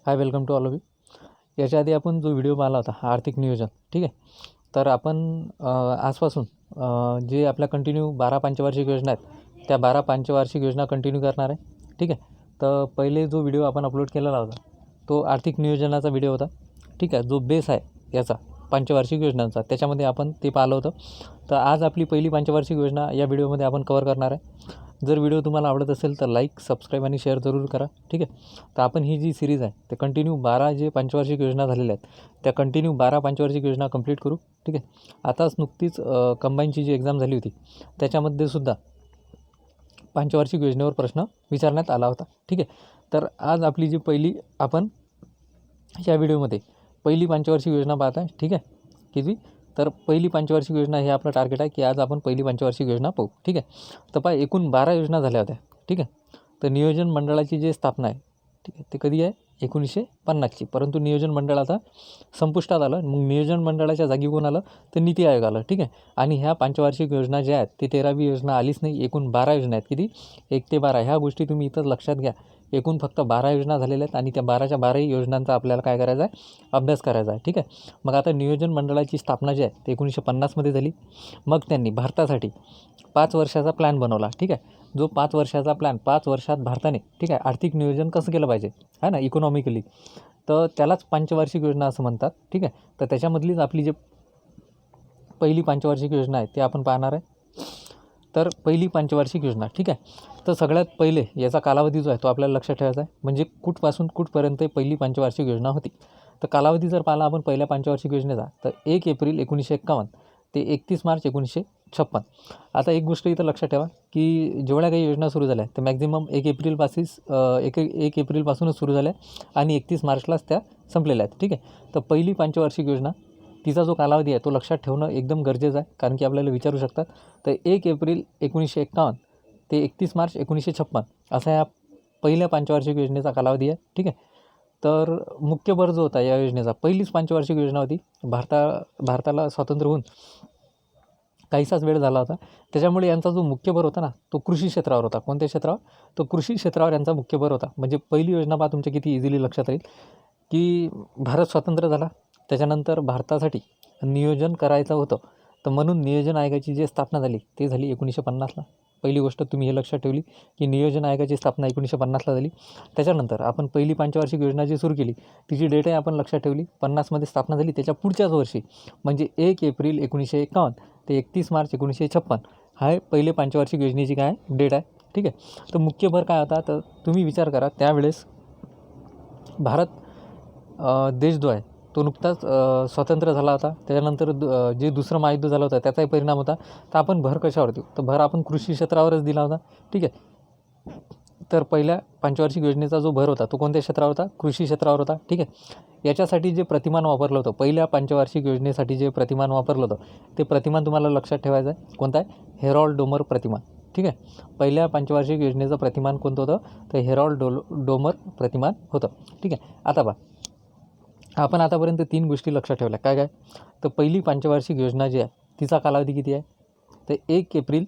High, welcome to all of you. याच्या आधी आपण जो व्हिडिओ पाहिला होता आर्थिक नियोजन, ठीक आहे. तर आपण आजपासून जे आपल्या कंटिन्यू 12 पंचवार्षिक योजना आहेत त्या 12 पंचवार्षिक योजना कंटिन्यू करणार आहे, ठीक आहे. तर पहिले जो व्हिडिओ आपण अपलोड केलेला होता तो आर्थिक नियोजनाचा व्हिडिओ होता, ठीक आहे. जो बेस आहे याचा पंचवार्षिक योजनांचा, त्याच्यामध्ये आपण ते पाहिलं होतं. तर आज आपली पहिली पंचवार्षिक योजना या व्हिडिओमध्ये आपण कवर करणार आहे. जर व्हिडिओ तुम्हाला आवडत असेल तर लाईक, सबस्क्राईब आणि शेअर जरूर करा, ठीक आहे. तर आपण ही जी सिरीज आहे ते कंटिन्यू 12 जे पंचवार्षिक योजना झालेल्या आहेत त्या कंटिन्यू 12 पंचवार्षिक योजना कंप्लीट करू, ठीक आहे. आताच नुकतीच कंबाईनची जी एक्झाम झाली होती त्याच्यामध्ये सुद्धा पंचवार्षिक योजनेवर प्रश्न विचारण्यात आला होता, ठीक आहे. तर आज आपली जी पहिली आपण या व्हिडिओमध्ये पहिली पंचवार्षिक योजना पाहत आहे, ठीक आहे. किती तर पहिली पंचवार्षिक योजना हे आपलं टार्गेट आहे की आज आपण पहिली पंचवार्षिक योजना पाहू, ठीक आहे. तर पहा, एकूण 12 योजना झाल्या होत्या, ठीक आहे. तर नियोजन मंडळाची जी स्थापना आहे, ठीक आहे, ते कधी आहे 1950ची. परंतु नियोजन मंडळ आता संपुष्टात आलं. मग नियोजन मंडळाच्या जागी कोण आलं तर नीती आयोग आलं, ठीक आहे. आणि ह्या पंचवार्षिक योजना ज्या आहेत ते 13वी योजना आलीच नाही. एकूण 12 योजना आहेत. किती? 1 ते 12. ह्या गोष्टी तुम्ही इथं लक्षात घ्या. एकूण फक्त 12 योजना झालेल्या आहेत आणि त्या 12च्या 12ही योजनांचा आपल्याला काय करायचा आहे, अभ्यास करायचा आहे, ठीक आहे. मग आता नियोजन मंडळाची स्थापना जी आहे ते 1950मध्ये झाली. मग त्यांनी भारतासाठी 5 वर्षाचा प्लॅन बनवला, ठीक आहे. जो 5 वर्षाचा प्लॅन, 5 वर्षात भारताने, ठीक आहे, आर्थिक नियोजन कसं केलं पाहिजे, आहे ना, इकॉनॉमिकली, तर त्यालाच पंचवार्षिक योजना असं म्हणतात, ठीक आहे. तर त्याच्यामधलीच आपली जी पहिली पंचवार्षिक योजना आहे ते आपण पाहणार आहे. तर पहिली पंचवार्षिक योजना, ठीक आहे. तर सगळ्यात पहिले याचा कालावधी जो आहे तो आपल्याला लक्षात ठेवायचा आहे. म्हणजे कुठपासून कुठपर्यंत पहिली पंचवार्षिक योजना होती. तर कालावधी जर पाहिला आपण पहिल्या पंचवार्षिक योजनेचा, तर 1 एप्रिल 1951 ते 31 मार्च 1956. आता एक गोष्ट इथं लक्षात ठेवा की जेवढ्या काही योजना सुरू झाल्या त्या मॅक्झिमम 1 एप्रिलपासूनच सुरू झाल्या आणि 31 मार्चलाच त्या संपलेल्या आहेत, ठीक आहे. तर पहिली पंचवार्षिक योजना तिचा जो कालावधी आहे तो लक्षात ठेवणं एकदम गरजेचं आहे, कारण की आपल्याला विचारू शकतात. तर 1 एप्रिल 1951 ते 31 मार्च 1956 असा या पहिल्या पंचवार्षिक योजनेचा कालावधी आहे, ठीक आहे. तर मुख्य भर जो होता या योजनेचा, पहिलीच पंचवार्षिक योजना होती. भारताला स्वातंत्र्य होऊन काहीसाच वेळ झाला होता. त्याच्यामुळे यांचा जो मुख्य भर होता ना तो कृषी क्षेत्रावर होता. कोणत्या क्षेत्रावर? तो कृषी क्षेत्रावर यांचा मुख्य भर होता. म्हणजे पहिली योजना पहा तुमच्या किती इझिली लक्षात राहील की भारत स्वतंत्र झाला, त्याच्यानंतर भारतासाठी नियोजन करायचं होतं, तर म्हणून नियोजन आयोगाची जी स्थापना झाली ती झाली 1950ला. पहिली गोष्ट तुम्ही हे लक्षात ठेवली की नियोजन आयोगाची स्थापना 1950ला झाली. त्याच्यानंतर आपण पहिली पंचवार्षिक योजना जी सुरू केली तिची डेट आहे आपण लक्षात ठेवली, 50मध्ये स्थापना झाली. त्याच्या पुढच्याच वर्षी म्हणजे 1 एप्रिल 1951 ते 31 मार्च 1956 हा पहिले पंचवार्षिक योजनेची काय डेट आहे, ठीक आहे. तर मुख्य भर काय होता, तर तुम्ही विचार करा त्यावेळेस भारत देश जो आहे तो नुकताच स्वतंत्र झाला होता. त्याच्यानंतर जे दुसरं महायुद्ध झालं होतं त्याचाही परिणाम होता. तर आपण भर कशावर देऊ, तर भर आपण कृषी क्षेत्रावरच दिला होता, ठीक आहे. तर पहिल्या पंचवार्षिक योजनेचा जो भर होता तो कोणत्या क्षेत्रावर होता? कृषी क्षेत्रावर होता, ठीक आहे. याच्यासाठी जे प्रतिमान वापरलं होतं, पहिल्या पंचवार्षिक योजनेसाठी जे प्रतिमान वापरलं होतं ते प्रतिमान तुम्हाला लक्षात ठेवायचं आहे. कोणतं आहे? हेरॉल्ड डोमर प्रतिमान, ठीक आहे. पहिल्या पंचवार्षिक योजनेचं प्रतिमान कोणतं होतं? तर हेरॉल्ड डोमर प्रतिमान होतं, ठीक आहे. आता पहा, आपण आतापर्यंत 3 गोष्टी लक्षात ठेवल्या. काय काय? तर पहिली पंचवार्षिक योजना जी आहे तिचा कालावधी किती आहे? तर 1 एप्रिल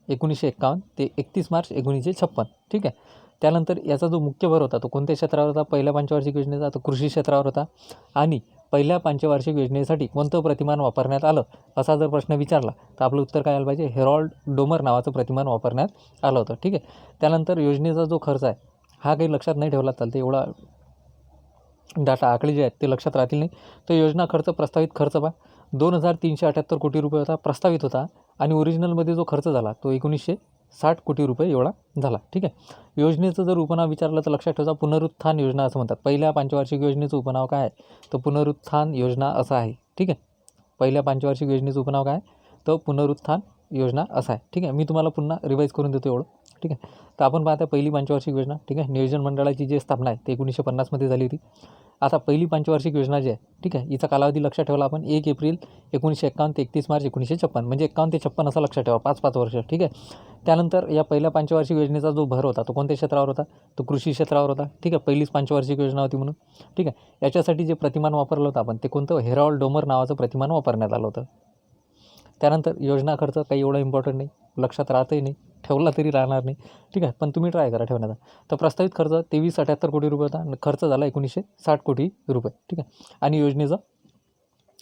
1951 ते 31 मार्च 1956, ठीक आहे. त्यानंतर याचा जो मुख्य भर होता तो कोणत्या क्षेत्रावर होता? पहिल्या पंचवार्षिक योजनेचा तो कृषी क्षेत्रावर होता. आणि पहिल्या पंचवार्षिक योजनेसाठी कोणतं प्रतिमान वापरण्यात आलं असा जर प्रश्न विचारला तर आपलं उत्तर काय आलं पाहिजे? हेरॉल्ड डोमर नावाचं प्रतिमान वापरण्यात आलं होतं, ठीक आहे. त्यानंतर योजनेचा जो खर्च आहे हा काही लक्षात नाही ठेवला चालते, एवढा डाटा आकडे जे आहेत ते लक्षात राहतील नाही. तर योजना खर्च, प्रस्तावित खर्च पहा 2378 कोटी रुपये होता, प्रस्तावित होता. आणि ओरिजिनलमध्ये जो खर्च झाला तो 1960 कोटी रुपये एवढा झाला, ठीक आहे. योजनेचं जर उपनाव विचारलं तर लक्षात ठेवा, पुनरुत्थान योजना असं म्हणतात. पहिल्या पंचवार्षिक योजनेचं उपनाव काय आहे? तर पुनरुत्थान योजना असं आहे, ठीक आहे. पहिल्या पंचवार्षिक योजनेचं उपनाव काय आहे? तर पुनरुत्थान योजना असं आहे, ठीक आहे. मी तुम्हाला पुन्हा रिवाईज करून देतो एवढं, ठीक आहे. तर आपण पाहता पहिली पंचवार्षिक योजना, ठीक आहे. नियोजन मंडळाची जी स्थापना आहे ते 1950मध्ये झाली होती. आता पहिली पंचवार्षिक योजना जी आहे, ठीक आहे, हिचा कालावधी लक्षात ठेवला आपण 1 एप्रिल 1951 ते 31 मार्च 1956, म्हणजे 51 ते 56 असा लक्षात ठेवा, 5-5 वर्ष, ठीक आहे. त्यानंतर या पहिल्या पंचवार्षिक योजनेचा जो भर होता तो कोणत्या क्षेत्रावर होता? तो कृषी क्षेत्रावर होता, ठीक आहे. पहिलीच पंचवार्षिक योजना होती म्हणून, ठीक आहे. याच्यासाठी जे प्रतिमान वापरलं होतं आपण ते कोणतं? हेरॉल्ड डोमर नावाचं प्रतिमान वापरण्यात आलं होतं. त्यानंतर योजना खर्च काही एवढा इम्पॉर्टंट नाही, लक्षात राहतही नाही, ठेवला तरी राहणार नाही, ठीक आहे, पण तुम्ही ट्राय करा ठेवण्याचा. तर प्रस्तावित खर्च 2378 कोटी रुपये होता आणि खर्च झाला 1960 कोटी रुपये, ठीक आहे. आणि योजनेचं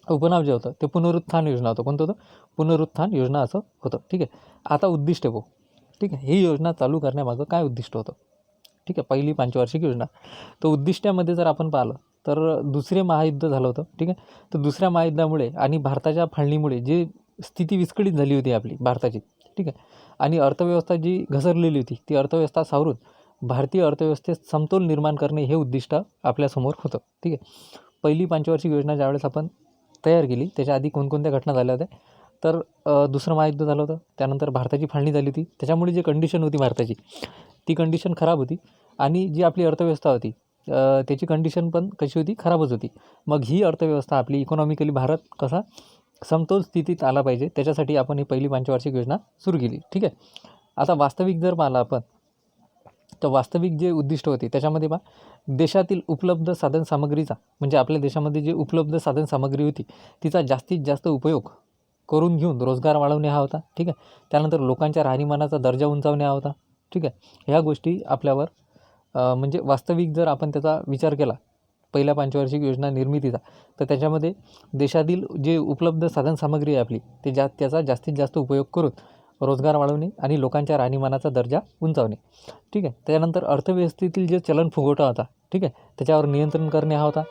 उपनाव जे होतं ते पुनरुत्थान योजना होतं. कोणतं होतं? पुनरुत्थान योजना असं होतं, ठीक आहे. आता उद्दिष्ट भाऊ, ठीक आहे, ही योजना चालू करण्यामागं काय उद्दिष्ट होतं, ठीक आहे, पहिली पंचवार्षिक योजना. तर उद्दिष्टामध्ये जर आपण पाहिलं तर दुसरे महायुद्ध झालं होतं, ठीक आहे. तर दुसऱ्या महायुद्धामुळे आणि भारताच्या फाळणीमुळे जी स्थिती विस्कळीत झाली होती आपली भारताची, ठीक आहे, आणि अर्थव्यवस्था जी घसरलेली होती ती अर्थव्यवस्था सावरून भारतीय अर्थव्यवस्थेत समतोल निर्माण करणे हे उद्दिष्ट आपल्यासमोर होतं, ठीक आहे. पहिली पंचवार्षिक योजना ज्यावेळेस आपण तयार केली त्याच्या आधी कोणकोणत्या घटना झाल्या होत्या, तर दुसरं महायुद्ध झालं होतं, त्यानंतर भारताची फाळणी झाली होती, त्याच्यामुळे जी कंडिशन होती भारताची ती कंडिशन खराब होती आणि जी आपली अर्थव्यवस्था होती त्याची कंडिशन पण कशी होती, खराबच होती. मग ही अर्थव्यवस्था आपली इकॉनॉमिकली भारत कसा समतोल स्थितीत आला पाहिजे त्याच्यासाठी आपण ही पहिली पंचवार्षिक योजना सुरू केली, ठीक आहे. आता वास्तविक जर पाहिलं आपण तर वास्तविक जे उद्दिष्ट होते त्याच्यामध्ये देशातील उपलब्ध साधनसामग्रीचा म्हणजे आपल्या देशामध्ये जे उपलब्ध साधनसामग्री होती तिचा जास्तीत जास्त उपयोग करून घेऊन रोजगार वाढवणे हा होता, ठीक आहे. त्यानंतर लोकांच्या राहणीमानाचा दर्जा उंचावणे हा होता, ठीक आहे. ह्या गोष्टी आपल्यावर म्हणजे वास्तविक जर आपण त्याचा विचार केला पहिल्या पंचवार्षिक योजना निर्मितीचा, तर त्याच्यामध्ये देशातील जे उपलब्ध साधनसामग्री आहे आपली त्याचा जास्तीत जास्त उपयोग करून रोजगार वाढवणे आणि लोकांच्या राहणीमानाचा दर्जा उंचावणे, ठीक आहे. त्यानंतर अर्थव्यवस्थेतील जे चलनफुगवटा होता, ठीक आहे, त्याच्यावर नियंत्रण करणे हा होता.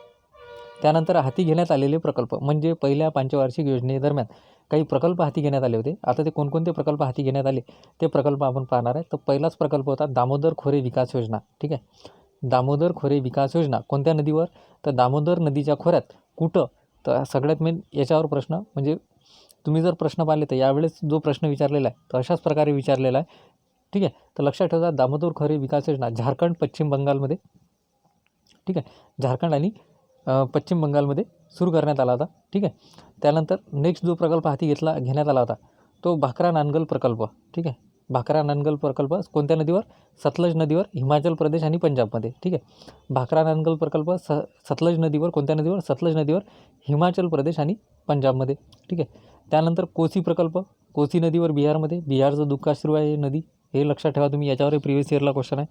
त्यानंतर हाती घेण्यात आलेले प्रकल्प म्हणजे पहिल्या पंचवार्षिक योजनेदरम्यान काही प्रकल्प हाती घेण्यात आले होते. आता ते कोणकोणते प्रकल्प हाती घेण्यात आले ते प्रकल्प आपण पाहणार आहे. तर पहिलाच प्रकल्प होता दामोदर खोरे विकास योजना, ठीक आहे. दामोदर खोरे विकास योजना कोणत्या नदीवर, तर दामोदर नदीच्या खोऱ्यात कुठं, तर सगळ्यात मेन याच्यावर प्रश्न म्हणजे तुम्ही जर प्रश्न पाहिले तर यावेळेस जो प्रश्न विचारलेला आहे तर अशाच प्रकारे विचारलेला आहे, ठीक आहे. तर लक्षात ठेवा दामोदर खोरे विकास योजना झारखंड पश्चिम बंगालमध्ये, ठीक आहे, झारखंड आणि पश्चिम बंगालमध्ये सुरू करण्यात आला होता, ठीक आहे. त्यानंतर नेक्स्ट जो प्रकल्प हाती घेण्यात आला होता तो भाकरा नानगल प्रकल्प, ठीक आहे. भाकरा नानगल प्रकल्प कोणत्या नदीवर, सतलज नदीवर, हिमाचल प्रदेश आणि पंजाबमध्ये, ठीक आहे. भाकरा नानगल प्रकल्प सतलज नदीवर, कोणत्या नदीवर, सतलज नदीवर, हिमाचल प्रदेश आणि पंजाबमध्ये, ठीक आहे. त्यानंतर कोसी प्रकल्प कोसी नदीवर बिहारमध्ये, बिहारचं दुःखाश्रू आहे नदी, हे लक्षात ठेवा तुम्ही, याच्यावर प्रिव्हियस इयरला क्वेश्चन आहे.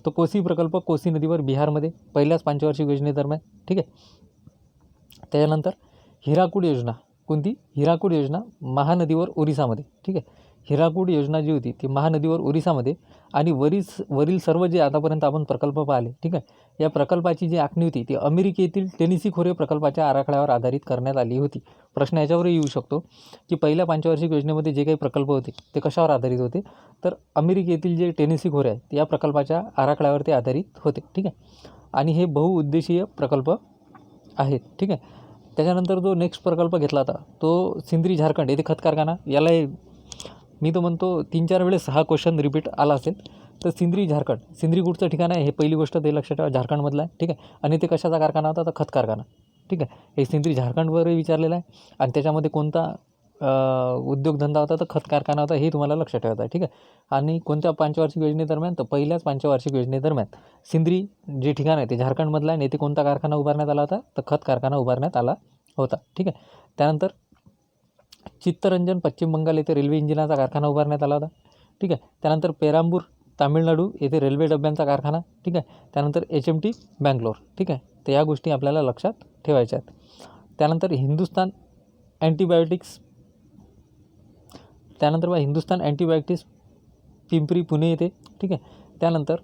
तो कोसी प्रकल्प कोसी नदीवर बिहारमध्ये पहिल्याच पंचवार्षिक योजनेदरम्यान, ठीक आहे. त्याच्यानंतर हिराकूड योजना कोणती, हिराकूड योजना महानदीवर ओरिसामध्ये, ठीक आहे. हिराकूड योजना जी होती ती महानदीवर ओरिसामध्ये आणि वरील सर्व जे आतापर्यंत आपण प्रकल्प पाहिले, ठीक आहे, या प्रकल्पाची जी आखणी होती ती अमेरिकेतील टेनेसी खोरे प्रकल्पाच्या आराखड्यावर आधारित करण्यात आली होती. प्रश्न याच्यावरही येऊ शकतो की पहिल्या पंचवार्षिक योजनेमध्ये जे काही प्रकल्प होते ते कशावर आधारित होते, तर अमेरिकेतील जे टेनेसी खोरे आहेत या प्रकल्पाच्या आराखड्यावर ते आधारित होते, ठीक आहे. आणि हे बहुउद्देशीय प्रकल्प आहेत, ठीक आहे. त्याच्यानंतर जो नेक्स्ट प्रकल्प घेतला होता तो सिंद्री झारखंड येथे खत कारखाना, याला मी तर म्हणतो 3-4 वेळेस हा क्वेश्चन रिपीट आला असेल. तर सिंद्री झारखंड, सिंद्री कुठचं ठिकाण आहे हे पहिली गोष्ट ते लक्षात ठेवा, झारखंडमधलं आहे, ठीक आहे. आणि ते कशाचा कारखाना होता, तर खत कारखाना, ठीक आहे. हे सिंद्री झारखंडवरही विचारलेलं आहे आणि त्याच्यामध्ये कोणता उद्योगधंदा होता तर खत कारखाना होता, हे तुम्हाला लक्षात ठेवायचं आहे, ठीक आहे. आणि कोणत्या पंचवार्षिक योजनेदरम्यान, तर पहिल्याच पंचवार्षिक योजनेदरम्यान सिंद्री जे ठिकाण आहे ते झारखंडमधलं आहे आणि येथे कोणता कारखाना उभारण्यात आला होता, तर खत कारखाना उभारण्यात आला होता, ठीक आहे. त्यानंतर चित्तरंजन पश्चिम बंगाल येथे रेल्वे इंजिनाचा कारखाना उभारण्यात आला होता, ठीक आहे. त्यानंतर पेरांबूर तामिळनाडू येथे रेल्वे डब्यांचा कारखाना, ठीक आहे. त्यानंतर HMT बँगलोर, ठीक आहे. तर या गोष्टी आपल्याला लक्षात ठेवायच्या आहेत. त्यानंतर हिंदुस्तान अँटीबायोटिक्स पिंपरी पुणे येथे, ठीक आहे. त्यानंतर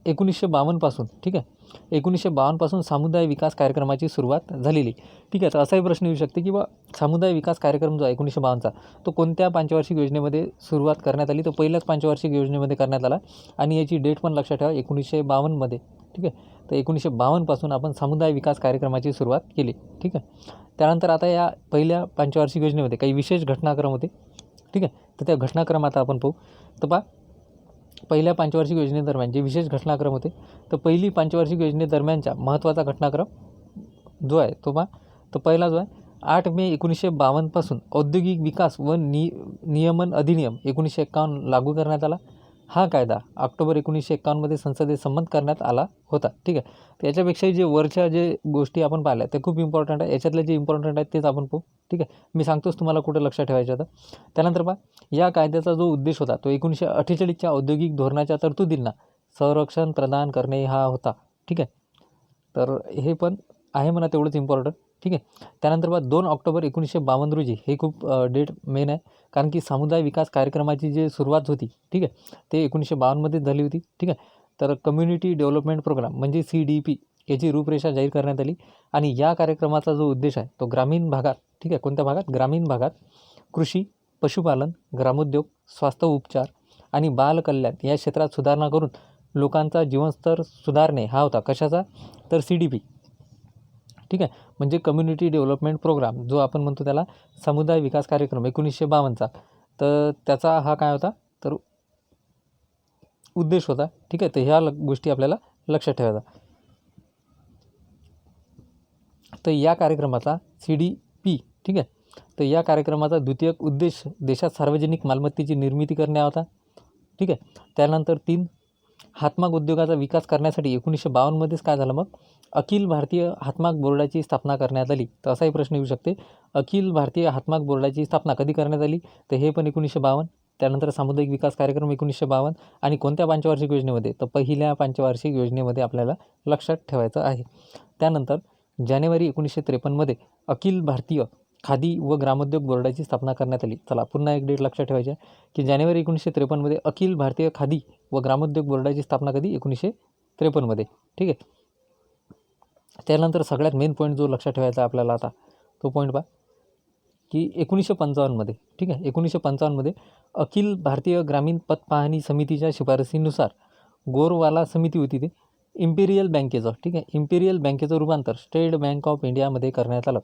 1952 पासून, ठीक आहे, 1952 पासून समुदाय विकास कार्यक्रमाची सुरुवात झालेली, ठीक आहे. तर असाही प्रश्न येऊ शकते की समुदाय विकास कार्यक्रम जो आहे 1952चा तो कोणत्या पंचवार्षिक योजनेमध्ये सुरुवात करण्यात आली, तर पहिल्याच पंचवार्षिक योजनेमध्ये करण्यात आला आणि याची डेट पण लक्षात ठेवा 1952मध्ये, ठीक आहे. तर 1952 पासून आपण समुदाय विकास कार्यक्रमाची सुरुवात केली, ठीक आहे. त्यानंतर आता या पहिल्या पंचवार्षिक योजनेमध्ये काही विशेष घटनाक्रम होते, ठीक आहे. तर त्या घटनाक्रम आता आपण पाहू. तर पहिल्या पंचवार्षिक योजनेदरम्यान जे विशेष घटनाक्रम होते, तर पहिली पंचवार्षिक योजनेदरम्यानचा महत्त्वाचा घटनाक्रम जो आहे तो तर पहिला जो आहे 8 मे 1952 पासून औद्योगिक विकास व नियमन अधिनियम 1951 लागू करण्यात आला. हा कायदा ऑक्टोबर 1951मध्ये संसदेत संमत करण्यात आला होता. ठीक आहे. तर याच्यापेक्षाही जे वरच्या जे गोष्टी आपण पाहिल्या ते खूप इम्पॉर्टंट आहे. याच्यातले जे इम्पॉर्टंट आहेत तेच आपण पाहू. ठीक आहे. मी सांगतोच तुम्हाला कुठं लक्षात ठेवायचं होतं. त्यानंतर पहा, या कायद्याचा जो उद्देश होता तो 1948च्या औद्योगिक धोरणाच्या तरतुदींना संरक्षण प्रदान करणे हा होता. ठीक आहे. तर हे पण आहे म्हणा तेवढंच इम्पॉर्टंट. ठीक आहे. त्यानंतर बघा 2 ऑक्टोबर 1952 रोजी हे खूप डेट मेन आहे, कारण की समुदाय विकास कार्यक्रमाची जी सुरुवात होती, ठीक आहे, ते 1952मध्येच झाली होती. ठीक आहे. तर कम्युनिटी डेव्हलपमेंट प्रोग्राम म्हणजे CDP याची रूपरेषा जाहीर करण्यात आली आणि या कार्यक्रमाचा जो उद्देश आहे तो ग्रामीण भागात, ठीक आहे, कोणत्या भागात, ग्रामीण भागात कृषी, पशुपालन, ग्रामोद्योग, स्वास्थ्य उपचार आणि बालकल्याण या क्षेत्रात सुधारणा करून लोकांचा जीवनस्तर सुधारणे हा होता. कशाचा? तर CDP. ठीक आहे. म्हणजे कम्युनिटी डेव्हलपमेंट प्रोग्राम जो आपण म्हणतो त्याला समुदाय विकास कार्यक्रम 1952चा. तर त्याचा हा काय होता, तर उद्देश होता. ठीक आहे. तर ह्या गोष्टी आपल्याला लक्षात ठेवायचा. तर या कार्यक्रमाचा CDP, ठीक आहे, तर या कार्यक्रमाचा द्वितीयक उद्देश देशात सार्वजनिक मालमत्तेची निर्मिती करणे होता. ठीक आहे. त्यानंतर 3 हातमाग उद्योगाचा विकास करण्यासाठी 1952मध्येच काय झालं मग, अखिल भारतीय हातमाग बोर्डाची स्थापना करण्यात आली. तर असाही प्रश्न येऊ शकते, अखिल भारतीय हातमाग बोर्डाची स्थापना कधी करण्यात आली, तर हे पण 1952. त्यानंतर सामुदायिक विकास कार्यक्रम 1952 आणि कोणत्या पंचवार्षिक योजनेमध्ये, तर पहिल्या पंचवार्षिक योजनेमध्ये आपल्याला लक्षात ठेवायचं आहे. त्यानंतर जानेवारी 1953मध्ये अखिल भारतीय खादी व ग्रामोद्योग बोर्डाची स्थापना करण्यात आली. चला पुन्हा एक डेट लक्षात ठेवायची आहे की जानेवारी 1953मध्ये अखिल भारतीय खादी व ग्रामोद्योग बोर्डाची स्थापना कधी, 1953मध्ये. ठीक आहे. त्यानंतर सगळ्यात मेन पॉईंट जो लक्षात ठेवायचा आपल्याला आता, तो पॉईंट पहा की 1955मध्ये, ठीक आहे, 1955मध्ये अखिल भारतीय ग्रामीण पत पाहणी समितीच्या शिफारसीनुसार गोरवाला समिती होती ते इम्पिरियल बँकेचं, ठीक आहे, इम्पिरियल बँकेचं रूपांतर स्टेट बँक ऑफ इंडियामध्ये करण्यात आलं.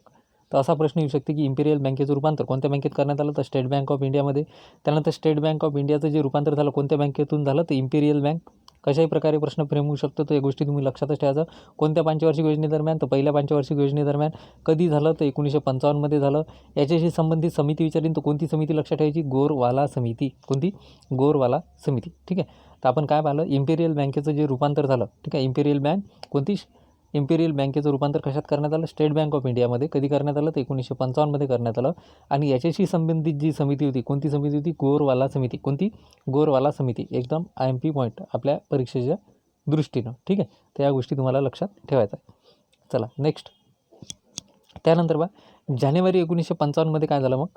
तर असा प्रश्न येऊ शकते की इम्पिरियल बँकेचं रूपांतर कोणत्या बँकेत करण्यात आलं, तर स्टेट बँक ऑफ इंडियामध्ये. त्यानंतर स्टेट बँक ऑफ इंडियाचं जे रूपांतर झालं कोणत्या बँकेतून झालं, तर इम्पिरियल बँक. कशाही प्रकारे प्रश्न फ्रेम होऊ शकतो, तर या गोष्टी तुम्ही लक्षातच ठेवायचं. कोणत्या पंचवार्षिक योजनेदरम्यान, तर पहिल्या पंचवार्षिक योजनेदरम्यान. कधी झालं, तर 1955मध्ये झालं. याच्याशी संबंधित समिती विचारीन तर कोणती समिती लक्षात ठेवायची, गोरवाला समिती. कोणती, गोरवाला समिती. ठीक आहे. तर आपण काय पाहिलं, इम्पिरियल बँकेचं जे रूपांतर झालं, ठीक आहे, इम्पिरियल बँक कोणती, इम्पिरियल बँकेचं रूपांतर कशात करण्यात आलं, स्टेट बँक ऑफ इंडियामध्ये. कधी करण्यात आलं, तर 1955मध्ये करण्यात आलं. आणि याच्याशी संबंधित जी समिती होती, कोणती समिती होती, गोरवाला समिती. कोणती, गोरवाला समिती. एकदम IMP पॉईंट आपल्या परीक्षेच्या दृष्टीनं. ठीक आहे. तर या गोष्टी तुम्हाला लक्षात ठेवायचं आहे. चला नेक्स्ट. त्यानंतर जानेवारी 1955मध्ये काय झालं मग,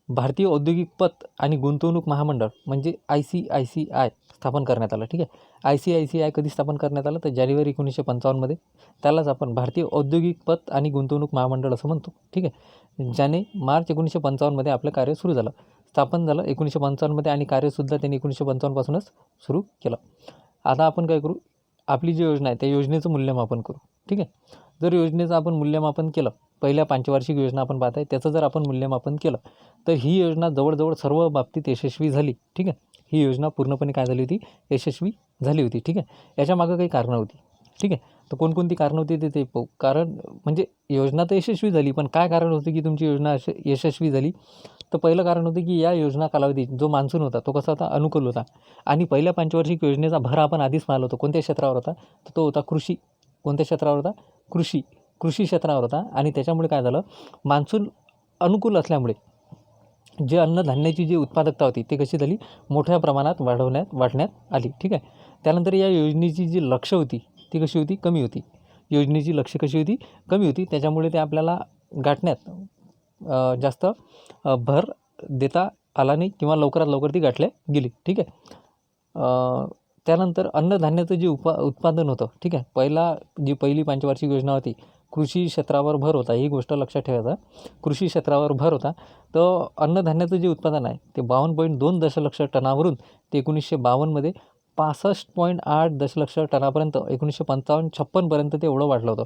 भारतीय औद्योगिक पत आणि गुंतवणूक महामंडळ म्हणजे ICICI स्थापन करण्यात आलं. ठीक आहे. ICICI कधी स्थापन करण्यात आलं, तर जानेवारी 1955मध्ये. त्यालाच आपण भारतीय औद्योगिक पत आणि गुंतवणूक महामंडळ असं म्हणतो. ठीक आहे. ज्याने मार्च 1955मध्ये आपलं कार्य सुरू झालं, स्थापन झालं 1955मध्ये आणि कार्यसुद्धा त्यांनी 1955पासूनच सुरू केलं. आता आपण काय करू, आपली जी योजना आहे त्या योजनेचं मूल्यमापन करू. ठीक आहे. जर योजनेचं आपण मूल्यमापन केलं, पहिल्या पंचवार्षिक योजना आपण पाहत आहे त्याचं जर आपण मूल्यमापन केलं, तर ही योजना जवळजवळ सर्व बाबतीत यशस्वी झाली. ठीक आहे. ही योजना पूर्णपणे काय झाली होती, यशस्वी झाली होती. ठीक आहे. याच्यामागं काही कारणं होती. ठीक आहे. तर कोणकोणती कारणं होती ते पाहू. कारण म्हणजे योजना तर यशस्वी झाली, पण काय कारण होतं की तुमची योजना यशस्वी झाली, तर पहिलं कारण होतं की या योजना कालावधीत जो मान्सून होता तो कसा होता, अनुकूल होता. आणि पहिल्या पंचवार्षिक योजनेचा भर आपण आधीच पाहिला होता. कोणत्या क्षेत्रावर होता, तर तो होता कृषी. कोणत्या क्षेत्रावर होता, कृषी क्षेत्रावर होता. आणि त्याच्यामुळे काय झालं, मान्सून अनुकूल असल्यामुळे जे अन्नधान्याची जी उत्पादकता होती ती कशी झाली, मोठ्या प्रमाणात वाढण्यात आली. ठीक आहे. त्यानंतर या योजनेची जी लक्ष्य होती ती कशी होती, कमी होती. योजनेची लक्ष्य कशी होती, कमी होती. त्याच्यामुळे ते आपल्याला गाठण्यात जास्त भर देता आला नाही किंवा लवकरात लवकर ती गाठल्या गेली. ठीक आहे. त्यानंतर अन्नधान्याचं जे उत्पादन होतं, ठीक आहे, पहिली पंचवार्षिक योजना होती कृषी क्षेत्रावर भर होता. ही गोष्ट लक्षात ठेवायचा, कृषी क्षेत्रावर भर होता. तर अन्नधान्याचं जे उत्पादन आहे ते 52.2 दशलक्ष टनावरून ते 1952मध्ये 65.8 दशलक्ष टनापर्यंत 1955-56पर्यंत ते एवढं वाढलं होतं.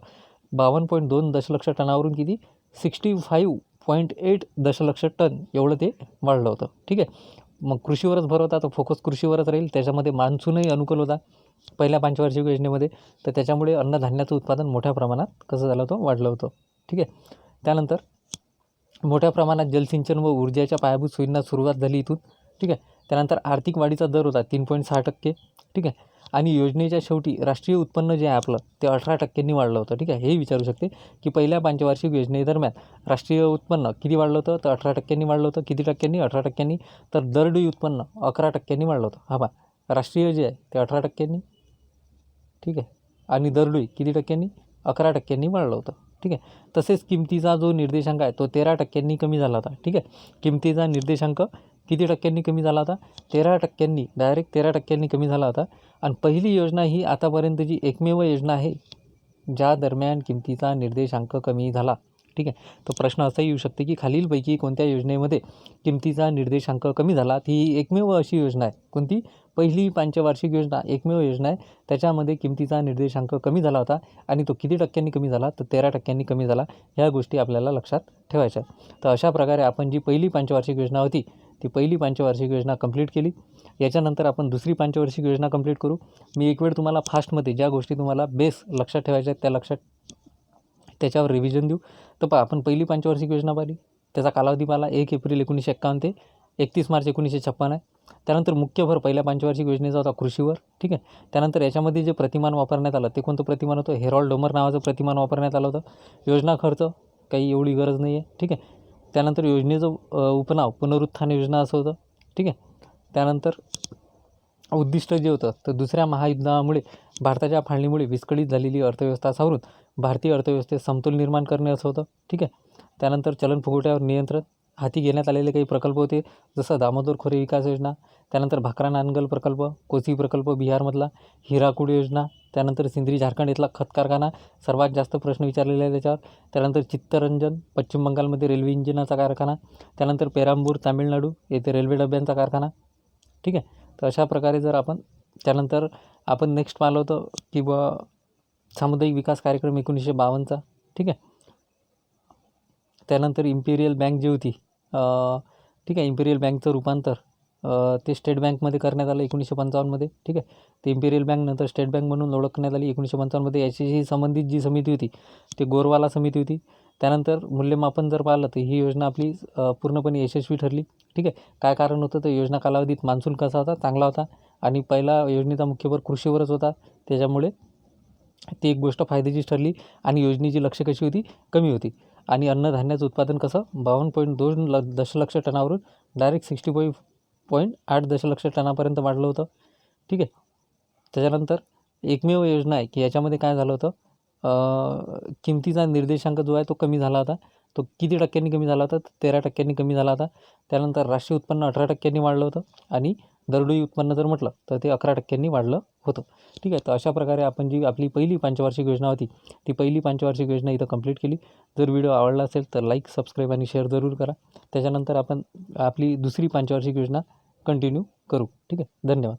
52.2 दशलक्ष टनावरून किती, 65.8 दशलक्ष टन एवढं ते वाढलं होतं. ठीक आहे. मग कृषीवरच भर होता, तर फोकस कृषीवरच राहील. त्याच्यामध्ये मान्सूनही अनुकूल होता पहिल्या पंचवार्षिक योजनेमध्ये, तर त्याच्यामुळे अन्नधान्याचं उत्पादन मोठ्या प्रमाणात कसं झालं होतं, वाढलं होतं. ठीक आहे. त्यानंतर मोठ्या प्रमाणात जलसिंचन व ऊर्जेच्या पायाभूत सोयींना सुरुवात झाली इथून. ठीक आहे. त्यानंतर आर्थिक वाढीचा दर होता 3.6%, ठीक आहे. आणि योजनेच्या शेवटी राष्ट्रीय उत्पन्न जे आहे आपलं ते 18% वाढलं होतं, ठीक आहे. हे विचारू शकते की पहिल्या पंचवार्षिक योजनेदरम्यान राष्ट्रीय उत्पन्न किती वाढलं होतं, तर 18% वाढलं होतं. किती टक्क्यांनी? 18%. तर दरडोई उत्पन्न 11% वाढलं होतं. हा पहा, राष्ट्रीय जे आहे ते 18%, ठीक आहे. आणि दरडोई किती टक्क्यांनी? 11% वाढलं होतं, ठीक आहे. तसेच किमतीचा जो निर्देशांक आहे तो 13% कमी झाला होता, ठीक आहे. किमतीचा निर्देशांक किती टक्क्यांनी कमी झाला होता? 13%, डायरेक्ट 13% कमी झाला होता. आणि पहिली योजना ही आतापर्यंतची एकमेव योजना आहे ज्या दरम्यान किमतीचा निर्देशांक कमी झाला, ठीक आहे. तो प्रश्न असा येऊ शकते की खालीलपैकी कोणत्या योजनेमध्ये किमतीचा निर्देशांक कमी झाला? ती एकमेव अशी योजना आहे. कोणती? पहिली पंचवार्षिक योजना, एकमेव योजना आहे त्याच्यामध्ये किमतीचा निर्देशांक कमी झाला होता. आणि तो किती टक्क्यांनी कमी झाला? तर 13% कमी झाला. ह्या गोष्टी आपल्याला लक्षात ठेवायच्या. तर अशा प्रकारे आपण जी पहिली पंचवार्षिक योजना होती ती पहिली पंचवार्षिक योजना कंप्लीट केली. याच्यानंतर आपण दुसरी पंचवार्षिक योजना कंप्लीट करू. मी एक वेळ तुम्हाला फास्टमध्ये ज्या गोष्टी तुम्हाला बेस लक्षात ठेवायच्या आहेत त्या लक्षात त्याच्यावर रिव्हिजन देऊ. तर पहा, आपण पहिली पंचवार्षिक योजना पाहिली, त्याचा कालावधी पाहिला 1 एप्रिल 1951 ते 31 मार्च 1956 आहे. त्यानंतर मुख्य भर पहिल्या पंचवार्षिक योजनेचा होता कृषीवर, ठीक आहे. त्यानंतर याच्यामध्ये जे प्रतिमान वापरण्यात आलं ते कोणतं प्रतिमान होतं? हेरॉल्ड डोमर नावाचं प्रतिमान वापरण्यात आलं होतं. योजना खर्च काही एवढी गरज नाही आहे, ठीक आहे. त्यानंतर योजनेचं उपनाव पुनरुत्थान योजना असं होतं, ठीक आहे. त्यानंतर उद्दिष्ट जे होतं तर दुसऱ्या महायुद्धामुळे भारताच्या फाळणीमुळे विस्कळीत झालेली अर्थव्यवस्था सावरून भारतीय अर्थव्यवस्थेत समतोल निर्माण करणे असं होतं, ठीक आहे. त्यानंतर चलनफुगवट्यावर नियंत्रण हाती घेण्यात आलेले काही प्रकल्प होते, जसं दामोदर खोरे विकास योजना, त्यानंतर भाकरा नांगल प्रकल्प, कोसी प्रकल्प बिहारमधला, हिराकूड योजना, त्यानंतर सिंद्री झारखंड इथला खत कारखाना, सर्वात जास्त प्रश्न विचारलेले आहे त्याच्यावर. त्यानंतर चित्तरंजन पश्चिम बंगालमध्ये रेल्वे इंजिनाचा कारखाना, त्यानंतर पेरांबूर तामिळनाडू येथे रेल्वे डब्यांचा कारखाना, ठीक आहे. तर अशा प्रकारे जर आपण त्यानंतर आपण नेक्स्ट पाहिलं होतं की सामुदायिक विकास कार्यक्रम 1952चा, ठीक आहे. त्यानंतर इम्पिरियल बँक जी होती, ठीक आहे, इम्पिरियल बँकचं रूपांतर ते स्टेट बँकमध्ये करण्यात आलं 1955मध्ये, ठीक आहे. ते इम्पिरियल बँक नंतर स्टेट बँक म्हणून ओळखण्यात आली 1955मध्ये. याच्याशी संबंधित जी समिती होती ती गोरवाला समिती होती. त्यानंतर मूल्यमापन जर पाहिलं तर ही योजना आपली पूर्णपणे यशस्वी ठरली, ठीक आहे. काय कारण होतं? तर योजना कालावधीत मान्सून कसा होता? चांगला होता. आणि पहिला योजनेचा मुख्य भर कृषीवरच होता, त्याच्यामुळे ती एक गोष्ट फायद्याचीच ठरली. आणि योजनेची लक्ष्य कशी होती? कमी होती. आणि अन्नधान्याचं उत्पादन कसं 52.2 दशलक्ष टनावरून डायरेक्ट 60.8 दशलक्ष टनापर्यंत वाढलं होतं, ठीक आहे. त्याच्यानंतर एकमेव योजना आहे की याच्यामध्ये काय झालं होतं, किमतीचा निर्देशांक जो आहे तो कमी झाला होता. तो किती टक्क्यांनी कमी झाला होता? 13% कमी झाला होता. त्यानंतर राष्ट्रीय उत्पन्न 18% वाढलं होतं. आणि दरडोई उत्पन्न जर म्हटलं तर ते 11% वाढलं होतं, ठीक आहे. तर अशा प्रकारे आपण जी आपली पहिली पंचवार्षिक योजना होती ती पहिली पंचवार्षिक योजना इथं कंप्लीट केली. जर व्हिडिओ आवडला असेल तर लाईक, सबस्क्राईब आणि शेअर जरूर करा. त्याच्यानंतर आपण आपली दुसरी पंचवार्षिक योजना कंटिन्यू करू, ठीक आहे. धन्यवाद.